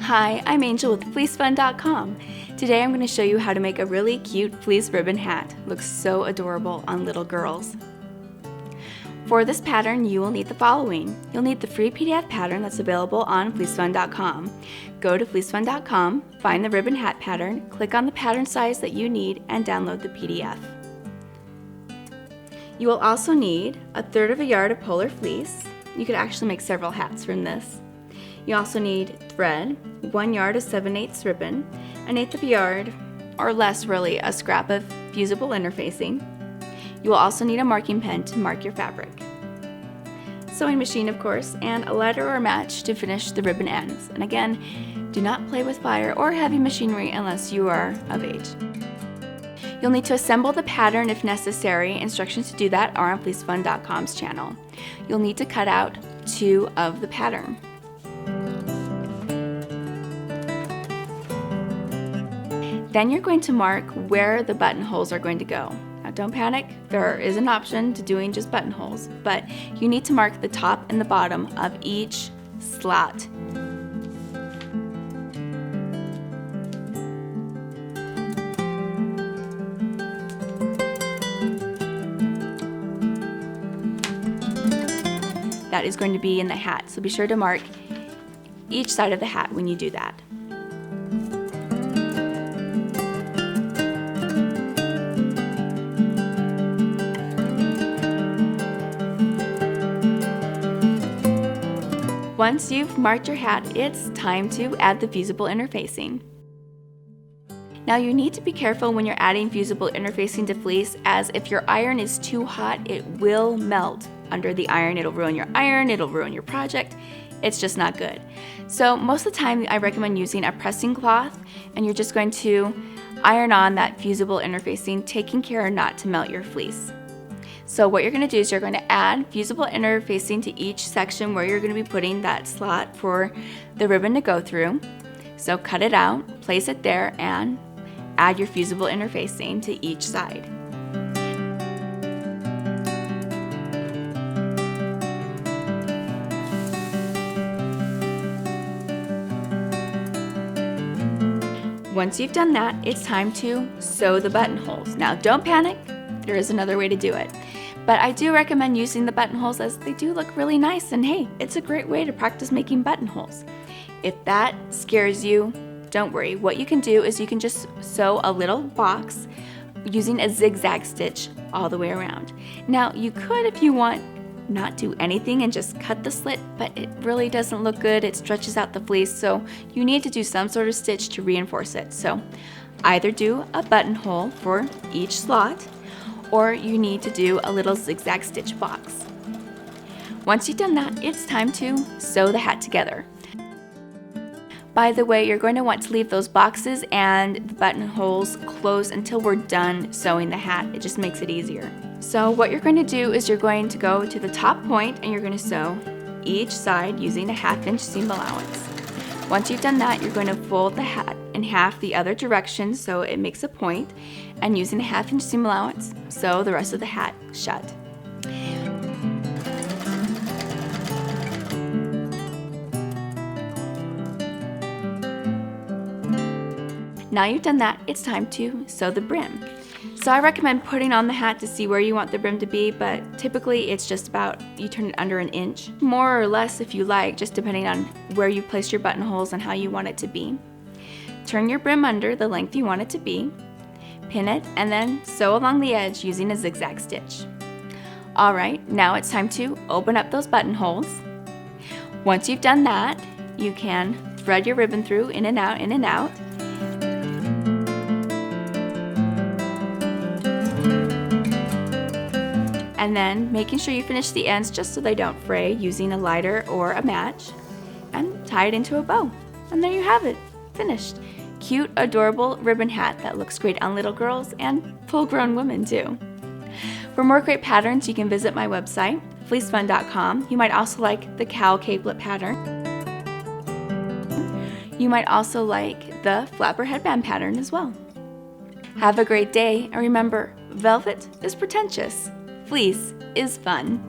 Hi, I'm Angel with FleeceFun.com. Today I'm going to show you how to make a really cute fleece ribbon hat. Looks so adorable on little girls. For this pattern, you will need the following. You'll need the free PDF pattern that's available on FleeceFun.com. Go to FleeceFun.com, find the ribbon hat pattern, click on the pattern size that you need, and download the PDF. You will also need 1/3 yard of polar fleece. You could actually make several hats from this. You also need thread, 1 yard of 7/8 ribbon, 1/8 yard, or less really, a scrap of fusible interfacing. You will also need a marking pen to mark your fabric. Sewing machine, of course, and a lighter or match to finish the ribbon ends. And again, do not play with fire or heavy machinery unless you are of age. You'll need to assemble the pattern if necessary. Instructions to do that are on FleeceFun.com's channel. You'll need to cut out 2 of the pattern. Then you're going to mark where the buttonholes are going to go. Now don't panic, there is an option to doing just buttonholes, but you need to mark the top and the bottom of each slot. That is going to be in the hat, so be sure to mark each side of the hat when you do that. Once you've marked your hat, it's time to add the fusible interfacing. Now you need to be careful when you're adding fusible interfacing to fleece, as if your iron is too hot, it will melt under the iron. It'll ruin your iron, it'll ruin your project. It's just not good. So most of the time I recommend using a pressing cloth, and you're just going to iron on that fusible interfacing, taking care not to melt your fleece. So what you're going to do is you're going to add fusible interfacing to each section where you're going to be putting that slot for the ribbon to go through. So cut it out, place it there, and add your fusible interfacing to each side. Once you've done that, it's time to sew the buttonholes. Now don't panic, there is another way to do it. But I do recommend using the buttonholes as they do look really nice, and hey, it's a great way to practice making buttonholes. If that scares you, don't worry. What you can do is you can just sew a little box using a zigzag stitch all the way around. Now you could, if you want, not do anything and just cut the slit, but it really doesn't look good. It stretches out the fleece, so you need to do some sort of stitch to reinforce it. So either do a buttonhole for each slot, or you need to do a little zigzag stitch box. Once you've done that, it's time to sew the hat together. By the way, you're going to want to leave those boxes and the buttonholes closed until we're done sewing the hat. It just makes it easier. So what you're going to do is you're going to go to the top point and you're going to sew each side using a 1/2 inch seam allowance. Once you've done that, you're going to fold the hat in half the other direction so it makes a point, and using a 1/2 inch seam allowance, sew the rest of the hat shut. Now you've done that, it's time to sew the brim. So I recommend putting on the hat to see where you want the brim to be, but typically it's just about, you turn it under 1 inch. More or less if you like, just depending on where you place your buttonholes and how you want it to be. Turn your brim under the length you want it to be, pin it, and then sew along the edge using a zigzag stitch. Alright, now it's time to open up those buttonholes. Once you've done that, you can thread your ribbon through, in and out, in and out. And then making sure you finish the ends just so they don't fray using a lighter or a match, and tie it into a bow. And there you have it, finished. Cute, adorable ribbon hat that looks great on little girls and full-grown women too. For more great patterns, you can visit my website, FleeceFun.com. You might also like the cowl capelet pattern. You might also like the flapper headband pattern as well. Have a great day, and remember, velvet is pretentious. Fleece is fun.